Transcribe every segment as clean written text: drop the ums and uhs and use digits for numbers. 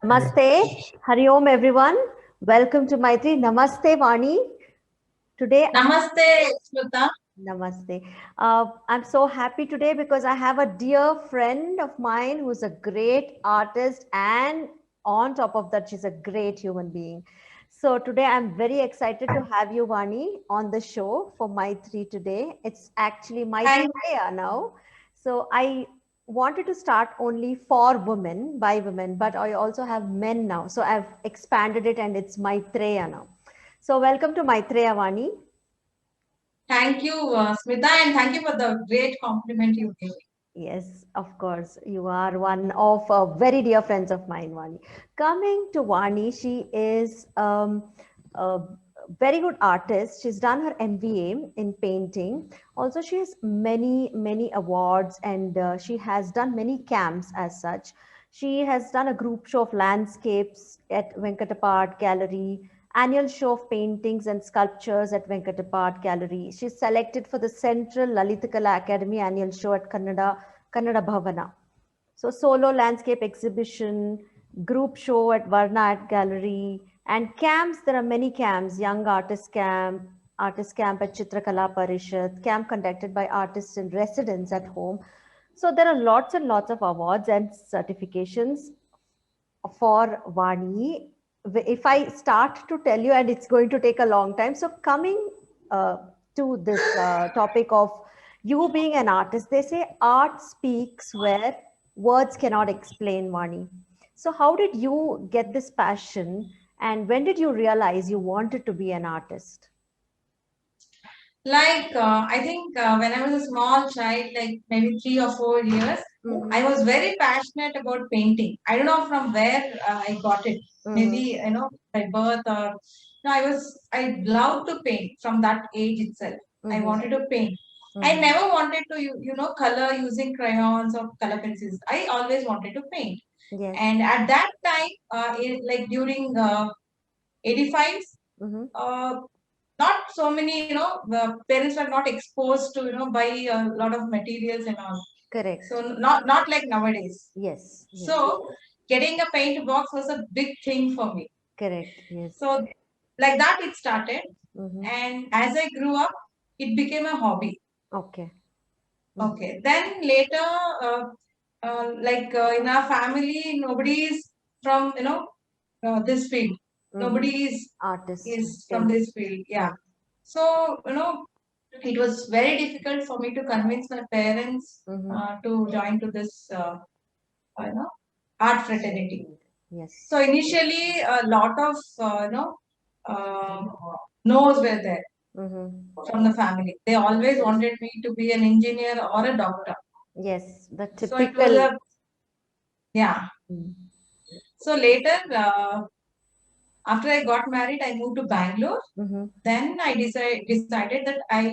Namaste, Hari Om everyone. Welcome to Maitri. Namaste, Vani. Today, Namaste, Smita. Namaste. I'm so happy today because I have a dear friend of mine who's a great artist, and on top of that, she's a great human being. So today, I'm very excited to have you, Vani, on the show for Maitri today. It's actually Thank, Maitreya now. So I wanted to start only for women, by women, but I also have men now. So I've expanded it and it's Maitreya now. So welcome to Maitreya, Vani. thank you, Smita, and thank you for the great compliment you gave. Yes, of course. You are one of very dear friends of mine, Vani. Coming to Vani, she is a very good artist. She's done her MBA in painting. Also, she has many awards, and she has done many camps as such. She has done a group show of landscapes at Venkatappa Art Gallery, annual show of paintings and sculptures at Venkatappa Art Gallery. She's selected for the Central Lalitakala Academy annual show at Kannada Bhavana. So solo landscape exhibition, group show at Varna Art Gallery, and camps. There are many camps: Young Artist Camp at Chitrakala Parishad, camp conducted by artists in residence at home. So there are lots and lots of awards and certifications for Vani. If I start to tell you, and it's going to take a long time. So coming uh, to this topic of you being an artist, they say art speaks where words cannot explain, Vani. So how did you get this passion, and when did you realize you wanted to be an artist? I think when I was a small child, like maybe 3 or 4 years, I Mm-hmm. was very passionate about painting. I don't know from where I got it. Maybe, Mm-hmm. by birth or, I loved to paint from that age itself. I Mm-hmm. wanted to paint. I Mm-hmm. never wanted to, color using crayons or color pencils. I always wanted to paint. Yes. And at that time, like during 85s, Mm-hmm. uh, not so many, the parents were not exposed to, buy a lot of materials and all. Correct. So not like nowadays. Yes. Yes. So getting a paint box was a big thing for me. Correct. Yes. So like that it started. Mm-hmm. And as I grew up, it became a hobby. Okay. Mm-hmm. Okay. Then later, in our family, nobody is from, this field. Mm-hmm. Nobody Artist. is from Paint. this field. Yeah. Okay. So, it was very difficult for me to convince my parents Mm-hmm. to join to this, art fraternity. Yes. So initially, a lot of, uh, no's were there Mm-hmm. from the family. They always wanted me to be an engineer or a doctor. Yes, the So it was typical. yeah. Mm-hmm. So later, after I got married, I moved to Bangalore. Mm-hmm. Then I decided that I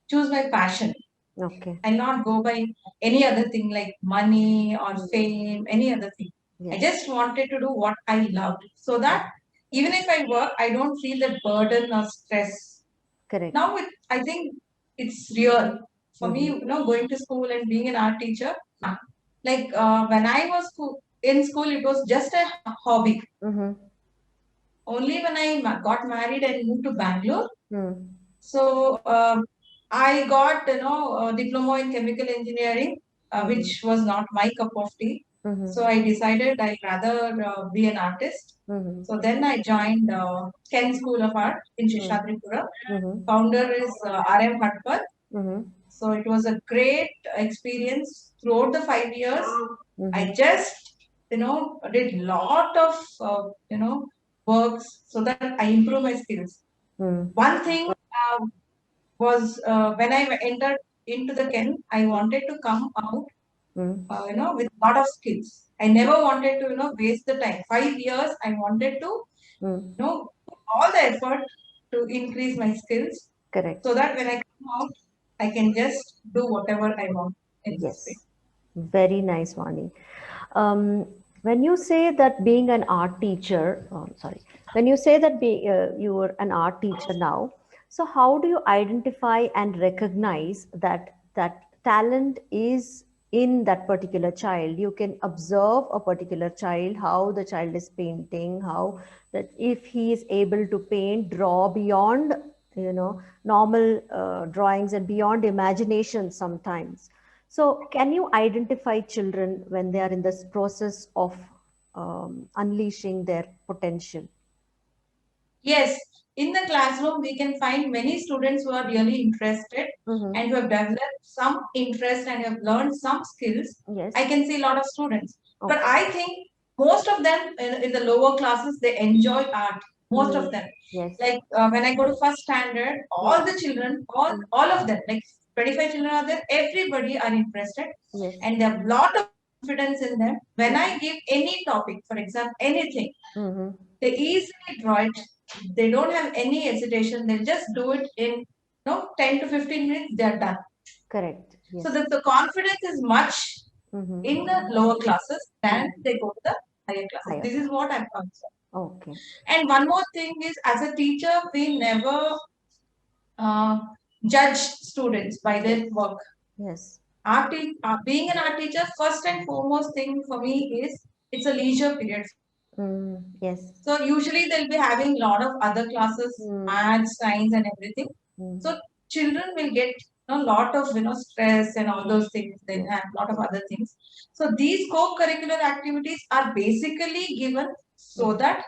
choose my passion. Okay. I'll not go by any other thing like money or Mm-hmm. fame, any other thing. I Yes. just wanted to do what I loved so Yes. that even if I work, I don't feel that burden or stress. Correct. Now I think it's real for me, Mm-hmm. going to school and being an art teacher. Like when I was in school, it was just a hobby. Mm-hmm. Only when I got married and moved to Bangalore, Mm-hmm. so I got a diploma in chemical engineering, which was not my cup of tea. So Mm-hmm. I decided I'd rather be an artist. Mm-hmm. So then I joined Ken School of Art in Shishadripura. Mm-hmm. Founder is R.M. Hatpal. Mm-hmm. So it was a great experience throughout the 5 years. Mm-hmm. I just, did lot of, works so that I improve my skills. Mm-hmm. One thing was when I entered into the Ken, I wanted to come out, with a lot of skills. I never wanted to, waste the time. 5 years, I wanted to, Mm-hmm. put all the effort to increase my skills Correct. so that when I come out, I can just do whatever I want in this field. Yes. Very nice, Vani. When you say that being an art teacher, sorry, when you say that you are an art teacher now, so how do you identify and recognize that talent is in that particular child. You can observe a particular child, how the child is painting, how that if he is able to paint, draw beyond, normal drawings and beyond imagination sometimes. So can you identify children when they are in this process of unleashing their potential? Yes, in the classroom, we can find many students who are really interested and who have developed some interest and have learned some skills. Yes. I can see a lot of students. Okay. But I think most of them in the lower classes, they enjoy art. Most of them. Yes. Like when I go to first standard, all the children, all of them, like 25 children are there, everybody are interested. Yes. And they have a lot of confidence in them. When I give any topic, for example, anything, they easily draw it. They don't have any hesitation. They just do it in 10 to 15 minutes. They are done. Correct. Yes. So the confidence is much in the lower classes than they go to the higher classes. This is what I'm concerned. Okay. And one more thing is, as a teacher, we never judge students by their work. Yes. Being an art teacher, first and foremost thing for me is it's a leisure period. Yes. So usually they'll be having a lot of other classes, maths, science, and everything. So children will get a lot of stress and all those things. They have a lot of other things. So these co-curricular activities are basically given so that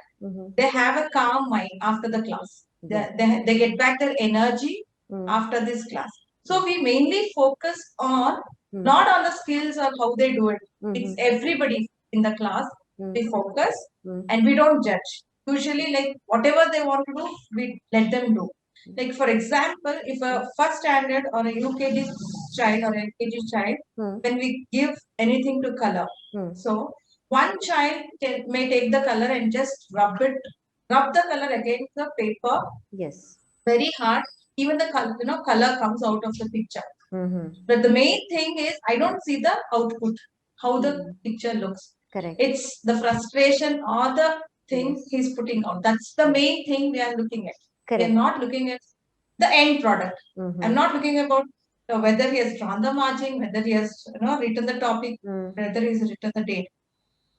they have a calm mind after the class. They get back their energy after this class. So we mainly focus on not on the skills or how they do it. It's everybody in the class. We focus and we don't judge. Usually, like whatever they want to do, we let them do. Like for example, if a first standard or a UKG child or a LKG child, when we give anything to color, so one child may take the color and just rub the color against the paper. Yes. Very hard. Even the color comes out of the picture. But the main thing is, I don't see the output, how the picture looks. Correct. It's the frustration or the thing he's putting out. That's the main thing we are looking at. Correct. We are not looking at the end product. I'm not looking about whether he has drawn the margin, whether he has written the topic, whether he has written the date.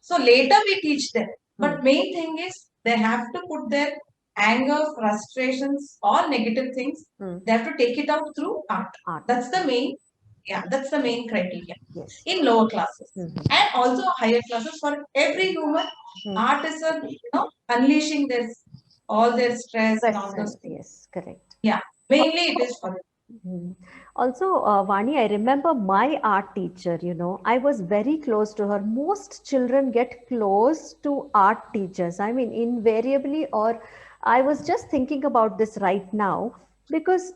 So later we teach them. But main thing is they have to put their anger, frustrations, all negative things. They have to take it out through art. That's the main. Yeah, that's the main criteria. Yes. In lower classes and also higher classes. For every human, art is unleashing all their stress and all those things. Yes, correct. Yeah, mainly it is for them. Also, Vani, I remember my art teacher, I was very close to her. Most children get close to art teachers. I mean, invariably, or I was just thinking about this right now because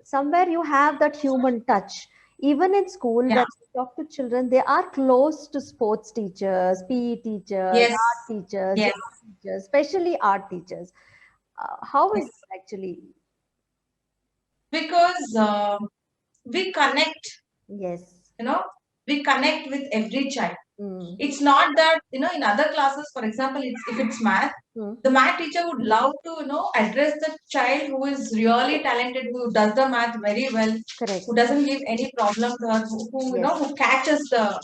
somewhere you have that human touch. Even in school, when you talk to children, they are close to sports teachers, PE teachers, art teachers, teachers, especially art teachers. How is it actually? Because we connect. Yes. We connect with every child. It's not that, in other classes, for example, if it's math, the math teacher would love to, address the child who is really talented, who does the math very well, correct, who doesn't give any problem to her, who catches the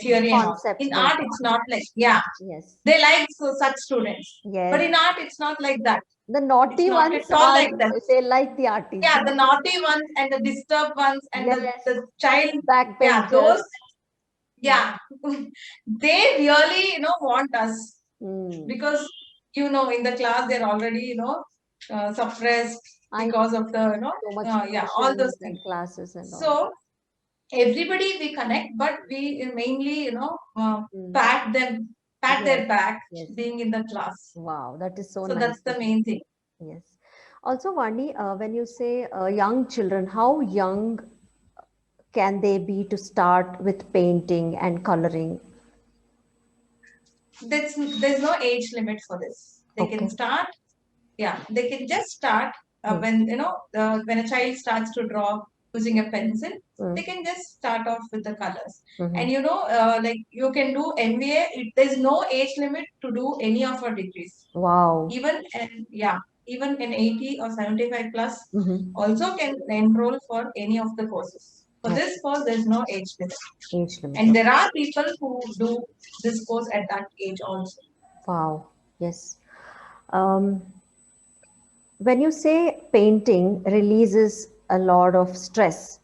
theory and all. In art, it's not like, they like such students. Yes. But in art, it's not like that. The naughty ones they like the art teacher. Yeah, the naughty ones and the disturbed ones and the child backbenchers. Those. Yeah, they really, want us because, in the class, they're already, suppressed because of the, so much all those things. Classes and so, all. Everybody we connect, but we mainly, pat their back being in the class. Wow, that is so nice. So that's the main thing. Yes. Also, Vani, when you say young children, how young can they be to start with painting and coloring? There's no age limit for this. They can start. Yeah, they can just start when when a child starts to draw using a pencil. They can just start off with the colors. And like you can do MBA. There's no age limit to do any of our degrees. Wow. Even in 80 or 75 plus also can enroll for any of the courses. For this course, there's no age limit. Age limit. And there are people who do this course at that age also. Wow. Yes. When you say painting releases a lot of stress,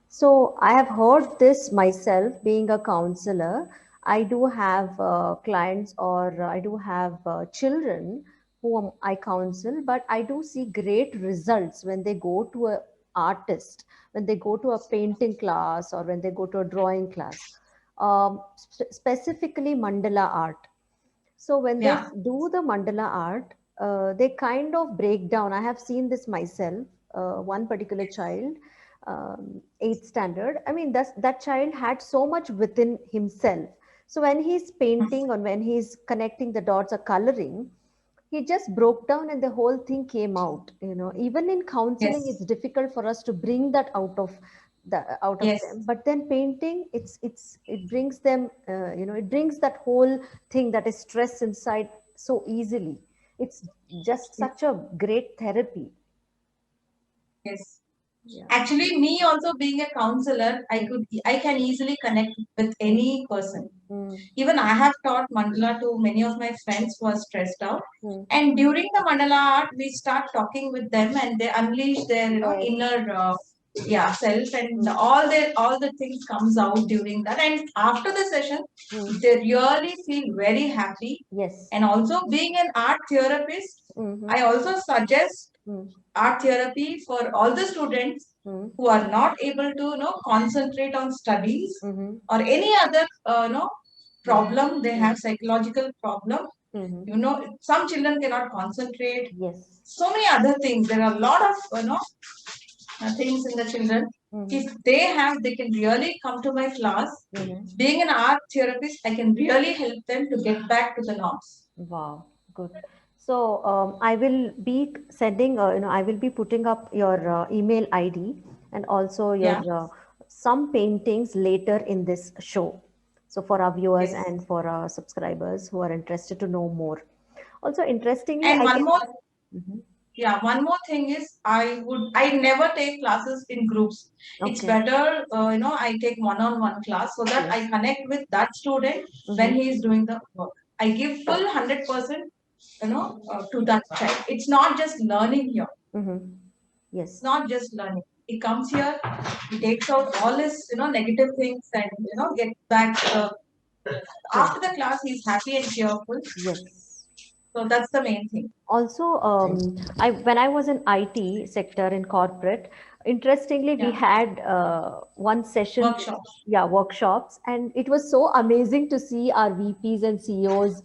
so I have heard this myself being a counselor. I do have clients, or I do have children whom I counsel, but I do see great results when they go to a artist, when they go to a painting class, or when they go to a drawing class, specifically mandala art. So when they do the mandala art, they kind of break down. I have seen this myself. One particular child, eighth standard. I mean, that child had so much within himself. So when he's painting or when he's connecting the dots or coloring, he just broke down and the whole thing came out. You know, even in counseling, it's difficult for us to bring that out of them. But then painting, it brings them, it brings that whole thing, that is stress inside, so easily. It's just such a great therapy. Yes. Yeah. Actually, me also being a counselor, I can easily connect with any person. Even I have taught mandala to many of my friends who are stressed out. And during the mandala art, we start talking with them, and they unleash their inner self, and all the things comes out during that. And after the session, they really feel very happy. Yes. And also, being an art therapist, I also suggest art therapy for all the students who are not able to concentrate on studies or any other problem. They have psychological problem. Some children cannot concentrate. Yes. So many other things. There are a lot of things in the children. If they can really come to my class. Being an art therapist, I can really help them to get back to the norms. Wow, good. So I will be sending, I will be putting up your email ID and also your some paintings later in this show. So for our viewers and for our subscribers who are interested to know more. Also, interestingly, and one more thing is I never take classes in groups. Okay. It's better, I take one-on-one class so that I connect with that student when he is doing the work. I give full 100%, to that child. It's not just learning here. Yes. It's not just learning. He comes here, he takes out all his, negative things and, get back. After the class, he's happy and cheerful. Yes. So that's the main thing. Also, when I was in IT sector in corporate, interestingly, we had one session. Workshops. Workshops. And it was so amazing to see our VPs and CEOs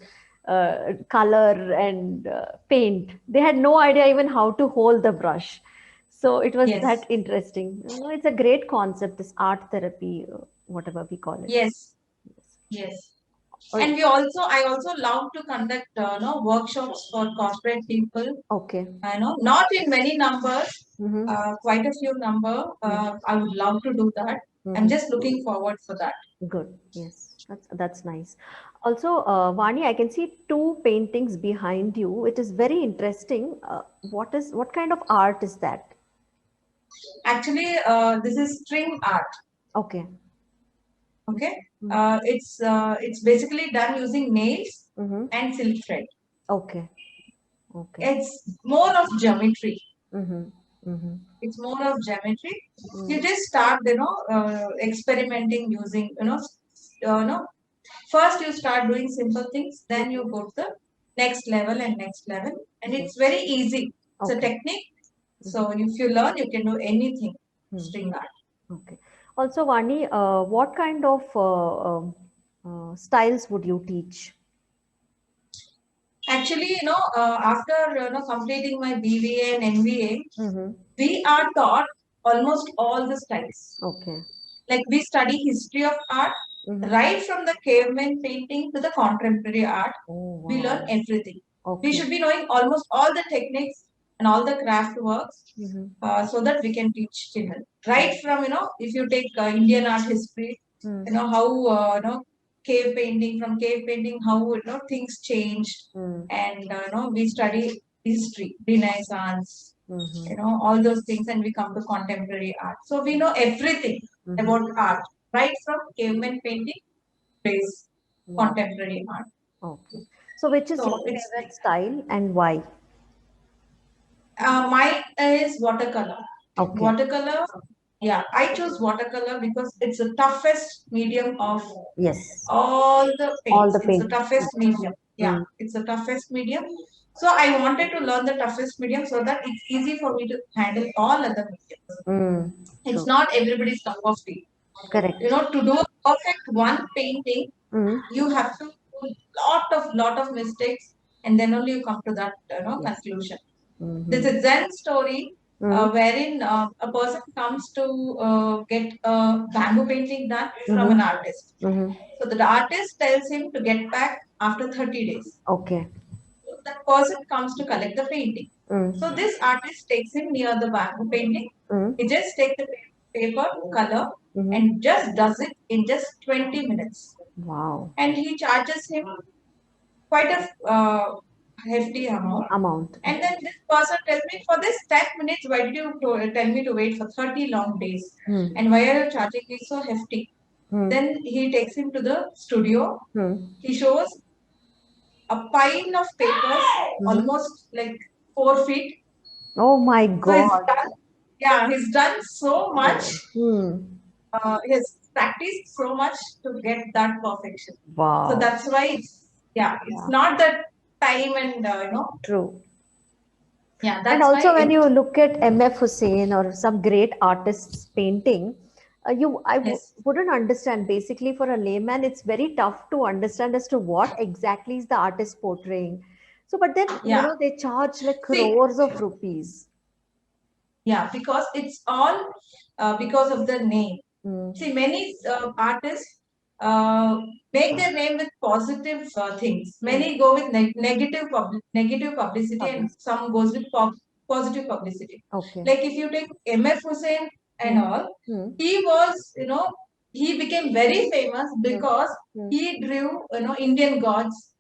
color and paint. They had no idea even how to hold the brush. So it was that interesting. It's a great concept, this art therapy, whatever we call it. Yes. And I also love to conduct workshops for corporate people. Okay. Not in many numbers, quite a few number. I would love to do that. I'm just looking forward for that. Good. Yes, that's nice. Also, Vani, I can see two paintings behind you. It is very interesting. What kind of art is that? Actually, this is string art. Okay. Okay. It's basically done using nails and silk thread. Okay. Okay. It's more of geometry. It's more of geometry. You just start, experimenting using, first you start doing simple things, then you go to the next level, and it's very easy. It's a technique. So if you learn, you can do anything. String art. Okay. Also, Vani, what kind of styles would you teach? Actually, after completing my BVA and NVA, we are taught almost all the styles. Okay. Like we study history of art, right from the caveman painting to the contemporary art. Oh, wow. We learn everything. Okay. We should be knowing almost all the techniques and all the craft works, so that we can teach children. Right from, if you take Indian art history, how, cave painting, how, things changed. And, we study history, Renaissance, you know, all those things, and we come to contemporary art. So we know everything about art, right from caveman painting to contemporary art. Okay. So which is your favorite style and why? Mine is watercolor. Okay. Watercolor, yeah, I choose watercolor because it's the toughest medium of all the paints. It's the toughest medium. Yeah, it's the toughest medium. So I wanted to learn the toughest medium so that it's easy for me to handle all other mediums. It's not everybody's cup of tea. Correct. You know, to do a perfect one painting, you have to do lot of mistakes, and then only you come to that conclusion. There's a Zen story wherein a person comes to get a bamboo painting done from an artist. So the artist tells him to get back after 30 days. Okay. So that person comes to collect the painting. So this artist takes him near the bamboo painting. He just takes the paper, color, and just does it in just 20 minutes. Wow. And he charges him quite a hefty amount. And then this person tells me, for this 10 minutes, why did you tell me to wait for 30 long days? And why are you charging me so hefty? Then he takes him to the studio. He shows a pile of papers, almost like 4 feet. Oh my God. So he's done so much. He's practiced so much to get that perfection. Wow. So that's why it's not that time and True. Yeah, and also when you look at M.F. Hussain or some great artists painting, wouldn't understand. Basically, for a layman, it's very tough to understand as to what exactly is the artist portraying. So, but then they charge like crores of rupees. Yeah, because it's all because of the name. See, many artists make their name with positive things. Many go with negative publicity, and some goes with positive publicity. Okay. Like if you take M.F. Hussain and all, he was, he became very famous because he drew, Indian gods,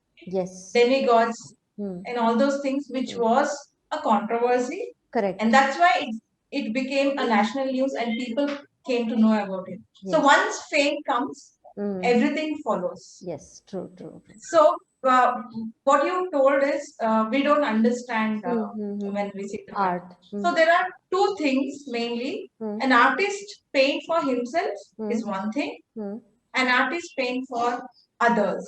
demigods, and all those things, which was a controversy. Correct. And that's why it became a national news and people came to know about it. So once fame comes, everything follows. Yes, true. So what you told is we don't understand when we see the art. So there are two things mainly. An artist paint for himself is one thing. An artist paint for others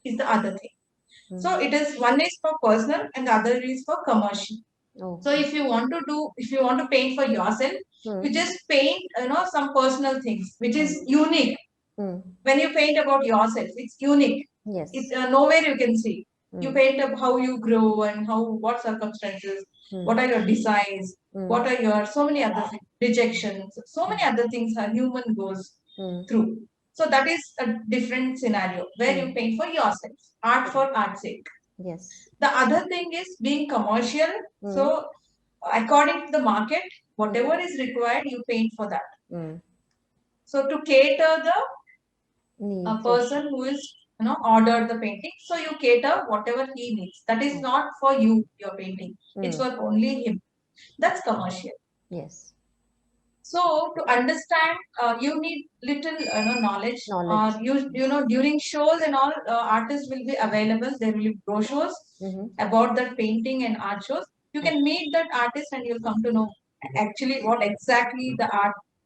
is the other thing. So it is, one is for personal and the other is for commercial. So if you want to paint for yourself, you just paint, some personal things, which is unique. When you paint about yourself, it's unique. Yes. It's nowhere you can see. You paint up how you grow and what circumstances, what are your desires, what are your, so many other things, rejections, so many other things a human goes through. So that is a different scenario where you paint for yourself, art for art's sake. Yes. The other thing is being commercial. So according to the market, whatever is required, you paint for that. So to cater the person who is ordered the painting, so you cater whatever he needs. That is not for you, your painting. It's for only him. That's commercial. Yes. So to understand, you need little knowledge. During shows and all, artists will be available. There will be brochures about that painting and art shows. You can meet that artist and you'll come to know actually what exactly the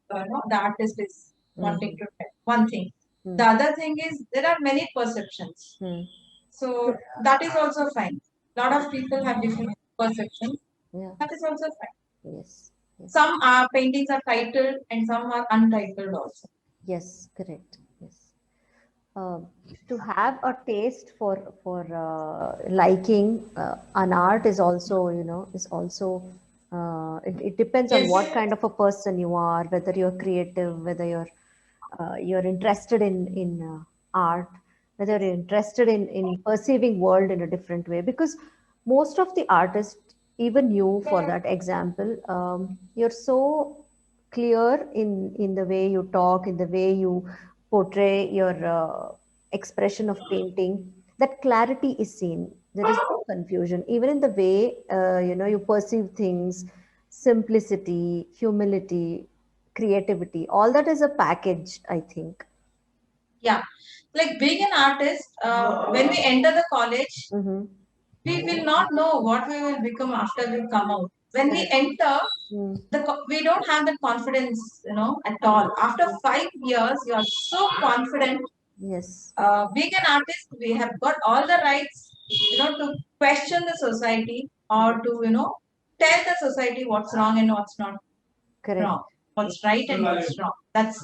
artist is wanting to tell. One thing. The other thing is there are many perceptions. So that is also fine. A lot of people have different perceptions. That is also fine. Yes. Some paintings are titled and some are untitled also. Yes, correct. Yes. To have a taste for liking an art is also, it depends on what kind of a person you are, whether you're creative, whether you're interested in art, whether you're interested in perceiving world in a different way. Because most of the artists, even you for that example, you're so clear in the way you talk, in the way you portray your expression of painting, that clarity is seen. There is no confusion. Even in the way, you perceive things, simplicity, humility, creativity, all that is a package, I think. Yeah, like being an artist, when we enter the college, Mm-hmm. we will not know what we will become after we come out. When we enter, Mm. we don't have that confidence, at all. After 5 years, you are so confident. Yes, Being an artist, we have got all the rights, to question the society, or to, tell the society what's wrong and what's not correct. wrong, what's right and what's wrong. That's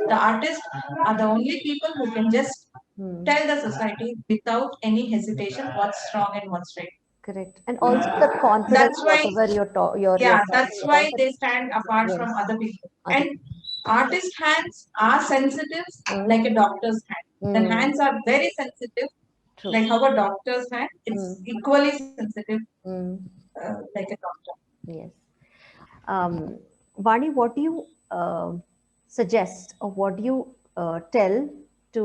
the artists are the only people who can just Mm. tell the society without any hesitation what's wrong and what's right. Correct. And also the confidence, That's why, whatever you're yeah, talking that's about, why they stand apart yes, from other people. other. And artist hands are sensitive Mm. like a doctor's hand. The Mm. hands are very sensitive, True. like how a doctor's hand. It's Mm. equally sensitive, Mm. like a doctor. Yes. Vani, what do you suggest, or what do you tell to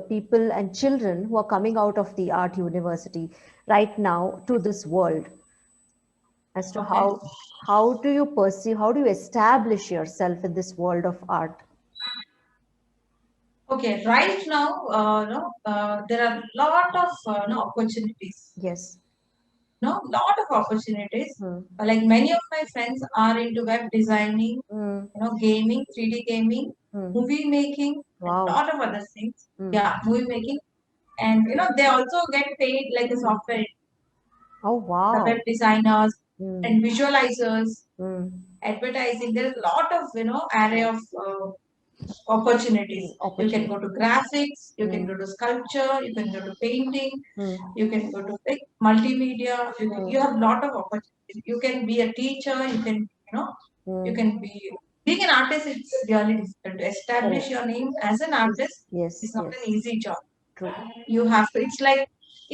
people and children who are coming out of the art university right now to this world, as to Okay. how do you perceive, how do you establish yourself in this world of art? Okay. Right now, no, there are lot of no opportunities. Yes. No, lot of opportunities. Hmm. Like many of my friends are into web designing, Hmm. gaming, 3D gaming, Hmm. movie making, and Wow. lot of other things. Hmm. Yeah, movie making, and they also get paid like a software, Oh, the web wow. designers Hmm. and visualizers, Hmm. advertising. There is a lot of array of opportunities. You can Opportunity. go to graphics, you can Hmm. go to sculpture, you can go to painting, Hmm. you can go to like multimedia. You Hmm. have a lot of opportunities. You can be a teacher. You can you Hmm. can be being an artist. It's really difficult to establish Correct. your name as an artist. Yes. It's not an Yes. easy job. True. You have to.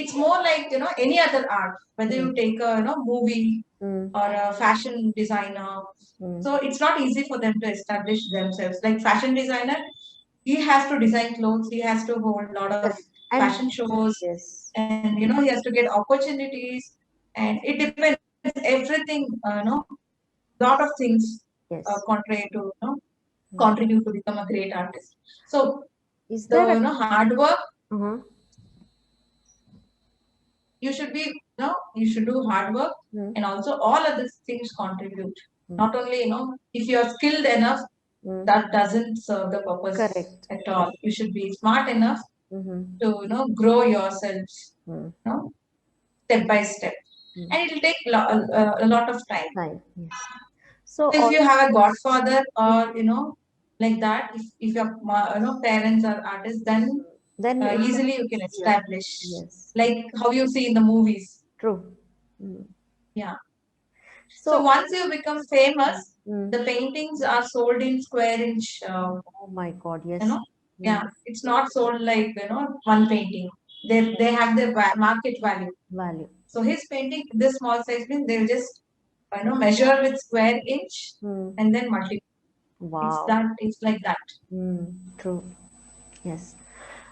It's more like any other art. Whether Hmm. you take a movie Hmm. or a fashion designer. Hmm. So it's not easy for them to establish themselves. Like fashion designer, he has to design clothes, he has to hold a lot of Correct. And fashion shows, yes. and he has to get opportunities, and it depends everything, lot of things Yes. contrary to Hmm. contribute to become a great artist. So Is the there a hard work, uh-huh. you should be you should do hard work, Hmm. and also all of these things contribute. Hmm. Not only if you are skilled enough, Hmm. that doesn't serve the purpose Correct. at all. You should be smart enough Mm-hmm. to grow yourselves, Hmm. step by step, Hmm. and it'll take a lot of time. Fine. Yes. So, If you have a godfather, hmm, or like that, if your parents are artists, then then it's easily you can easier. establish, Yes. like how you see in the movies. True. Hmm. Yeah. So So, once you become famous, hmm. the paintings are sold in square inch. Oh my God. You Yes. know, Hmm. yeah, it's not sold like one painting. They have their market value. Value. So his painting, this small size means they'll just measure with square inch Hmm. and then multiply. Wow. It's like that. Hmm. True. Yes.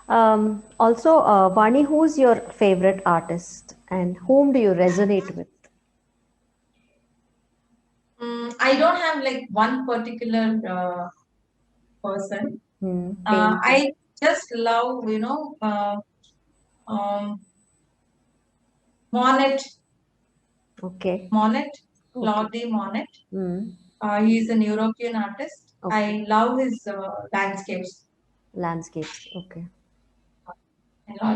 Also, Vani, who's your favorite artist and whom do you resonate with? I don't have like one particular person. Hmm. Painting. I just love um, Monet, Okay. Monet, Okay. Claude Monet. Hmm. He is an European artist. Okay. I love his landscapes, Landscapes. Okay.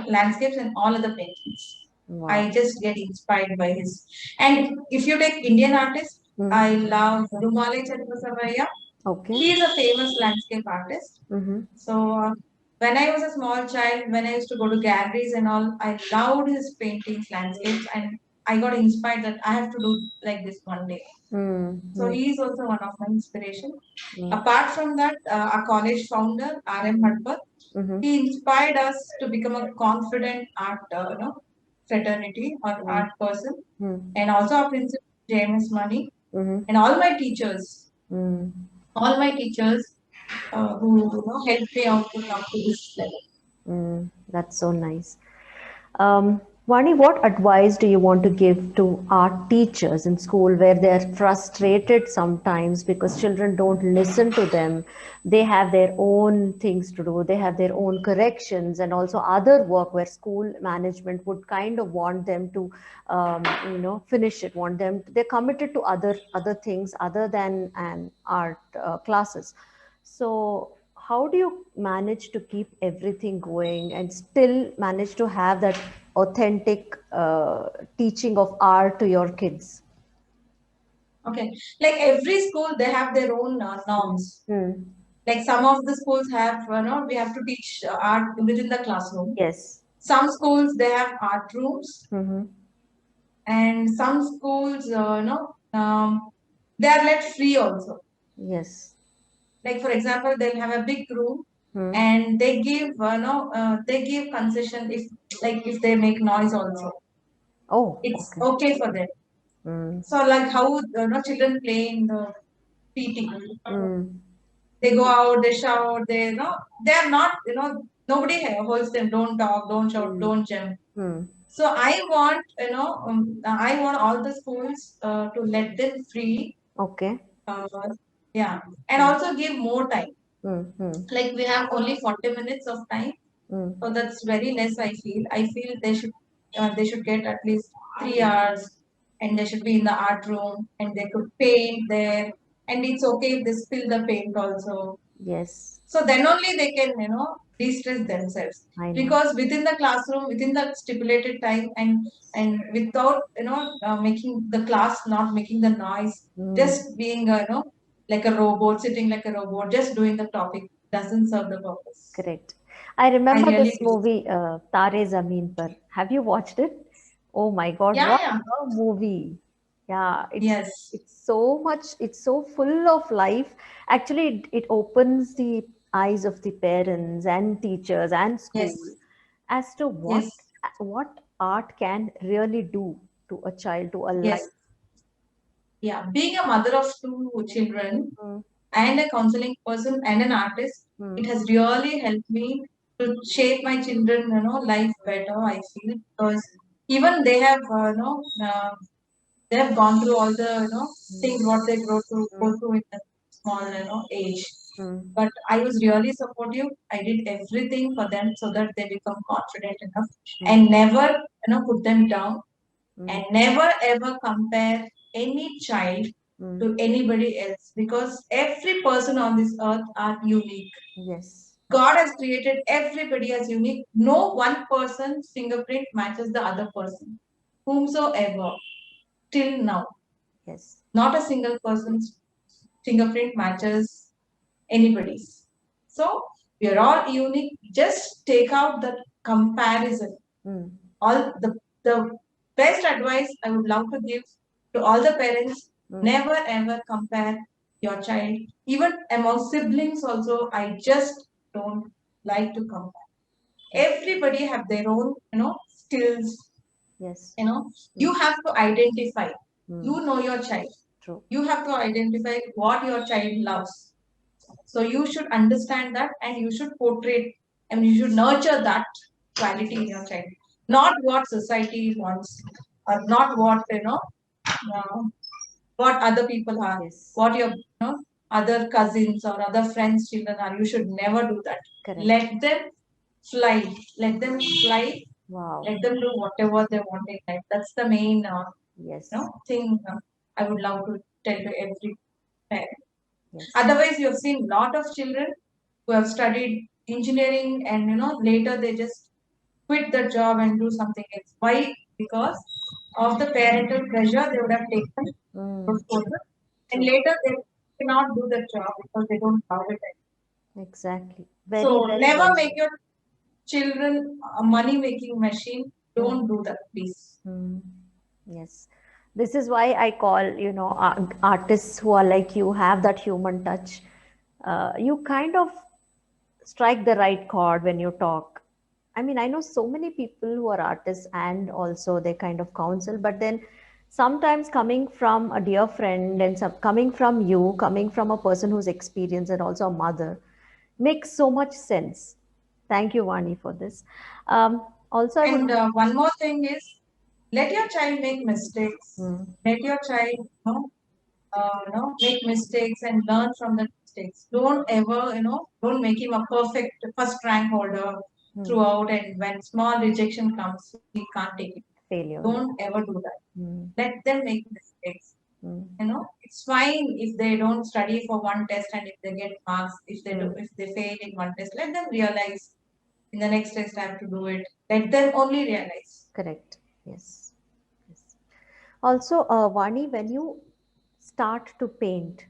landscapes and all other paintings. Wow. I just get inspired by his. And if you take Indian artists, Hmm. I love Rumale Chattasavaya. Okay. He is a famous landscape artist. Mm-hmm. So when I was a small child, when I used to go to galleries and all, I loved his paintings, landscapes, and I got inspired that I have to do like this one day. So Mm-hmm. he is also one of my inspiration. Mm-hmm. Apart from that, our college founder, R.M. Hadpat, Mm-hmm. he inspired us to become a confident art, fraternity or art person, and also our principal, James Money, Mm-hmm. and all my teachers, Mm. all my teachers who helped me out to come to this level. Mm. That's so nice. Vani, what advice do you want to give to art teachers in school where they're frustrated sometimes because children don't listen to them? They have their own things to do, they have their own corrections, and also other work where school management would kind of want them to, finish it. Want them, they're committed to other things other than an art classes. So how do you manage to keep everything going and still manage to have that authentic teaching of art to your kids? Okay, like every school, they have their own norms. Mm. Like some of the schools have, we have to teach art within the classroom. Yes. Some schools, they have art rooms, Mm-hmm. and some schools, they are let free also. Yes. Like for example, they'll have a big room, Mm. and they give concession if, like, if they make noise also, Oh, it's okay. okay for them. Mm. So like how children play in the PT, Mm. they go out, they shout, they are not, nobody holds them. Don't talk, don't shout, Mm. don't jump. Mm. So I want all the schools to let them free. Okay. Uh, yeah, and Mm. also give more time. Mm. Mm. Like we have only 40 minutes of time, Mm. so that's very less. I feel they should get at least 3 hours, and they should be in the art room, and they could paint there, and it's okay if they spill the paint also. Yes, So then only they can, de-stress themselves. I know. Because within the classroom, within the stipulated time, and without, making the class, not making the noise, Mm. just being, like a robot, sitting like a robot, just doing the topic doesn't serve the purpose. Correct. I I remember really this do. movie, Tare Zameen Par. Have you watched it? Oh my God, Yeah, what yeah, a movie. Yeah, yes, it's so much, it's so full of life. Actually, it opens the eyes of the parents and teachers and school yes, as to yes, what art can really do to a child, to a yes, life. yeah. Being a mother of two children, Mm, and a counseling person and an artist, it mm, has really helped me to shape my children, life better. I feel, because even they have, they have gone through all the, mm, things what they mm, go through in a small, age. mm, But I was really supportive. I did everything for them so that they become confident enough, mm, and never, put them down, mm, and never ever compare any child mm. to anybody else, because every person on this earth are unique. Yes, God has created everybody as unique. No one person's fingerprint matches the other person, whomsoever, till now. yes. Not a single person's fingerprint matches anybody's. So we are all unique. Just take out that comparison. Mm, All the best advice I would love to give to all the parents: mm, never ever compare your child. Even among siblings, also, I just don't like to compare. yes, Everybody have their own, skills. yes. You Mm, have to identify. mm, You know your child. true. You have to identify what your child loves. So you should understand that, and you should portray, and you should nurture that quality in your child. Not what society wants, or not what, uh, what other people are, Yes, what your, other cousins or other friends' children are. You should never do that. correct. Let them fly. Let them fly. Wow. Let them do whatever they want in life. That's the main, Yes, thing I would love to tell to every parent. yes. Otherwise, you have seen a lot of children who have studied engineering, and later they just quit the job and do something else. Why? Because of the parental pressure they would have taken Mm, those courses, and true. later they cannot do the job because they don't love it. Exactly. Very, So very never well make said. your children a money making machine. Mm, Don't do that, please. mm. Yes. This is why I call, artists who are like you, have that human touch. You kind of strike the right chord when you talk. I mean, I know so many people who are artists and also they kind of counsel, but then sometimes coming from a dear friend and coming from you, coming from a person who's experienced and also a mother, makes so much sense. Thank you, Vani, for this. Also, I would. And one more thing is, let your child make mistakes. Let your child, make mistakes and learn from the mistakes. Don't ever, don't make him a perfect first rank holder throughout. And when small rejection comes, he can't take it. Failure. Don't ever do that. Let them make mistakes. It's fine if they don't study for one test and if they get marks. If they fail in one test, let them realize in the next test I have to do it. Let them only realize. Correct. Yes. Yes. Also, Vani, when you start to paint,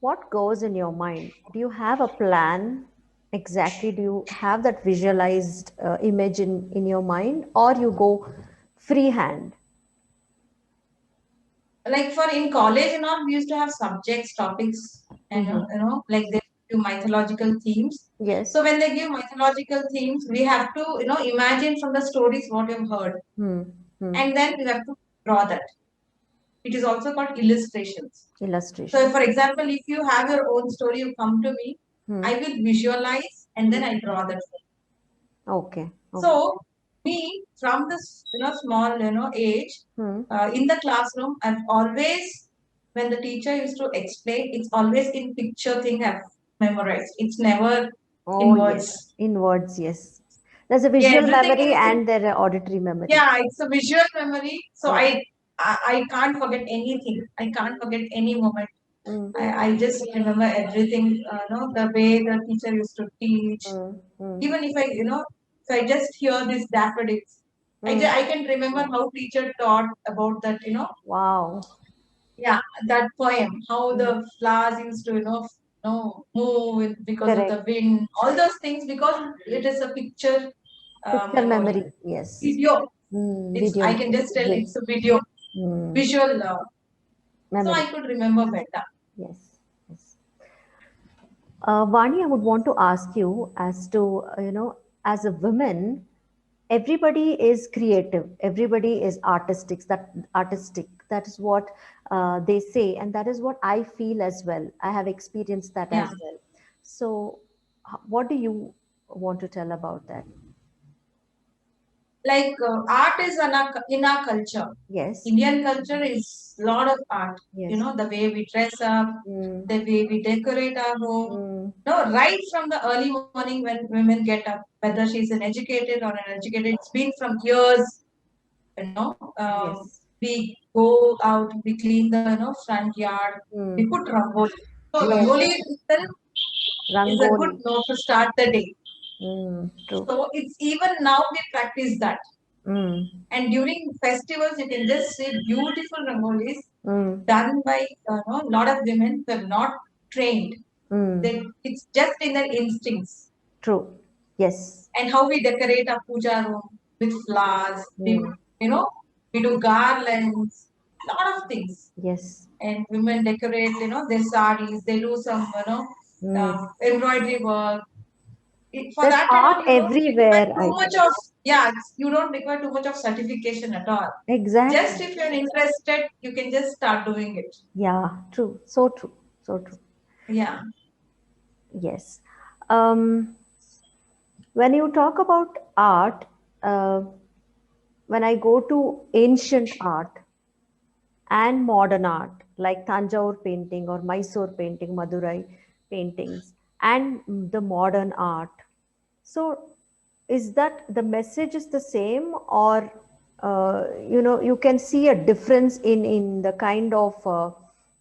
what goes in your mind? Do you have a plan exactly? Do you have that visualized image in your mind, or you go freehand? Like for in college we used to have subjects, topics, and like they do mythological themes. Yes. So when they give mythological themes, we have to imagine from the stories what you've heard, and then we have to draw that. It is also called illustrations. Illustration. So for example, if you have your own story, you come to me, I will visualize and then I draw that. Okay. So me from this small age, in the classroom, I've always, when the teacher used to explain, it's always in picture thing I've memorized. It's never in words. Yes. In words, yes. There's a visual memory and there are auditory memory. Yeah, it's a visual memory. So I can't forget anything. I can't forget any moment. I just remember everything, the way the teacher used to teach. Even if if I just hear these daffodils, I can remember how teacher taught about that, Wow. Yeah, that poem, how the flowers used to, move because of the wind, all those things, because it is a picture. Picture memory, yes. Video. Video. I can just tell it's a video, visual. So I could remember better. Yes. Yes. Vani, I would want to ask you as to, as a woman, everybody is creative, everybody is artistic. That is what they say, and that is what I feel as well. I have experienced that as well. So, what do you want to tell about that? Like art is in our culture. Yes. Indian culture is a lot of art. Yes. The way we dress up, the way we decorate our home. No, right from the early morning when women get up, whether she's an educated or uneducated, it's been from years. Yes. We go out, we clean the front yard, we put rangoli. So rangoli itself is a good note to start the day. True. So it's even now we practice that. And during festivals, you can just see beautiful rangolis done by a lot of women who have not trained. It's just in their instincts. True. Yes. And how we decorate our puja room with flowers. We do garlands, lot of things. Yes. And women decorate, their saris. They do some, embroidery work. For There's that, art everywhere. You don't require too much of certification at all. Exactly. Just if you're interested, you can just start doing it. Yeah, true. So true. So true. Yeah. Yes. When you talk about art, when I go to ancient art and modern art, like Tanjore painting or Mysore painting, Madurai paintings, and the modern art. So, is that the message is the same, or you can see a difference in the kind of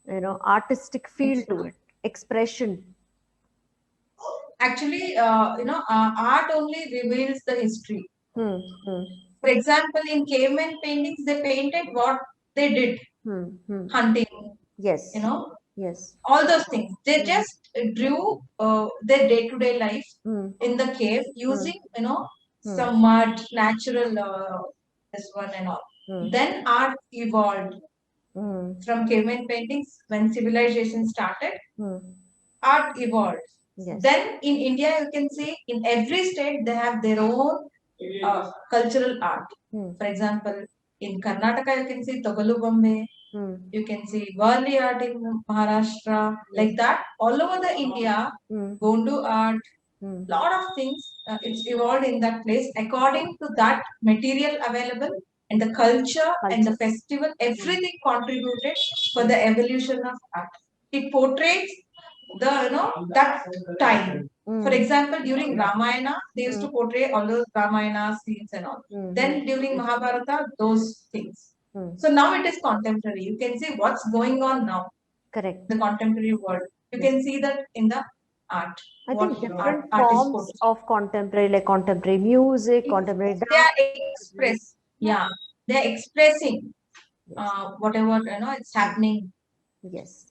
artistic feel to it, expression? Actually, art only reveals the history. For example, in caveman paintings, they painted what they did, hunting. Yes. Yes. All those things. They just drew their day-to-day life in the cave using, some mud, natural, this one and all. Then art evolved from caveman paintings. When civilization started, art evolved. Yes. Then in India, you can see in every state they have their own cultural art. For example, in Karnataka, you can see Togalu Bombay. You can see Varli art in Maharashtra. Like that, all over the India, Gondu art, lot of things. it's evolved in that place according to that material available and the culture and the festival. Everything contributed for the evolution of art. It portrays that time. For example, during Ramayana, they used to portray all those Ramayana scenes and all. Then during Mahabharata, those things. So now it is contemporary. You can see what's going on now. Correct. The contemporary world. You can see that in the art. I think different forms of contemporary, like contemporary music, contemporary dance. They are express. Yeah, they are expressing whatever it's happening. Yes.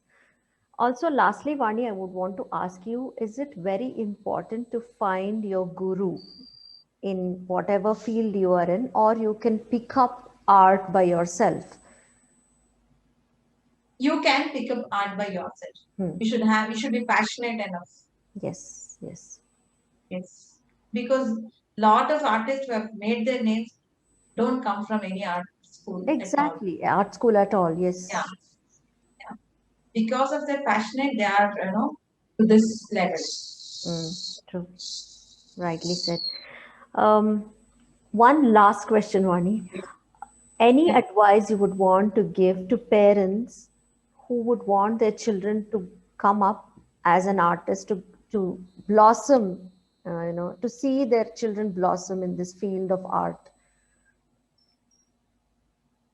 Also, lastly, Vani, I would want to ask you: is it very important to find your guru in whatever field you are in, or you can pick up art by yourself? You can pick up art by yourself. You should be passionate enough. Yes, yes. Yes. Because lot of artists who have made their names don't come from any art school. Exactly. Art school at all, yes. Yeah. Yeah. Because of their passionate, they are, to this level. True. Rightly said. One last question, Vani. Any advice you would want to give to parents who would want their children to come up as an artist, to blossom, to see their children blossom in this field of art?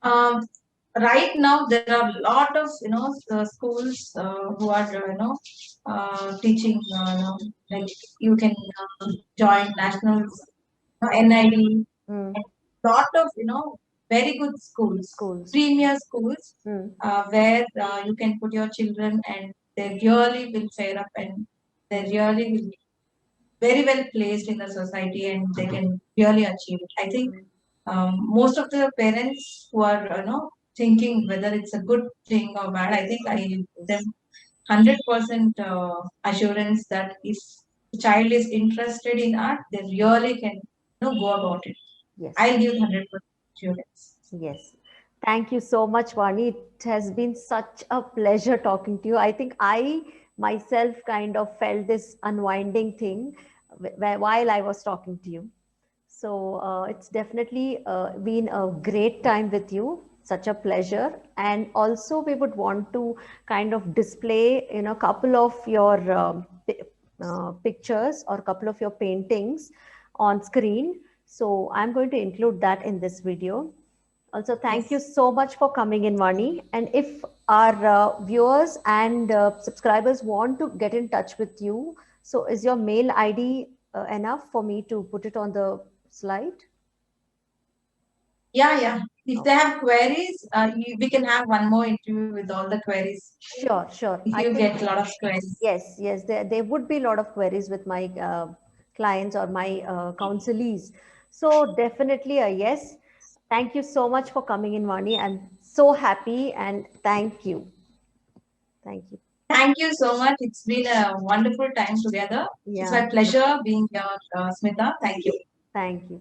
Right now, there are a lot of schools who are teaching. Like you can join national NID. Lot of very good schools. Premier schools where you can put your children and they really will fare up and they really will be very well placed in the society and they can really achieve it. I think most of the parents who are thinking whether it's a good thing or bad, I think I give them 100% assurance that if the child is interested in art, they really can go about it. Yes. I'll give 100% assurance. Yes. Thank you so much, Vani. It has been such a pleasure talking to you. I think I myself kind of felt this unwinding thing while I was talking to you. So it's definitely been a great time with you. Such a pleasure. And also we would want to kind of display, a couple of your pictures or a couple of your paintings on screen. So I'm going to include that in this video. Also, thank you so much for coming in, Vani. And if our viewers and subscribers want to get in touch with you, so is your mail ID enough for me to put it on the slide? Yeah. If they have queries, we can have one more interview with all the queries. Sure. If you get a lot of queries. Yes. There would be a lot of queries with my clients or my counselees. So definitely a yes. Thank you so much for coming in, Vani. I'm so happy and thank you. Thank you. Thank you so much. It's been a wonderful time together. Yeah. It's my pleasure being here, Smita. Thank you. Thank you.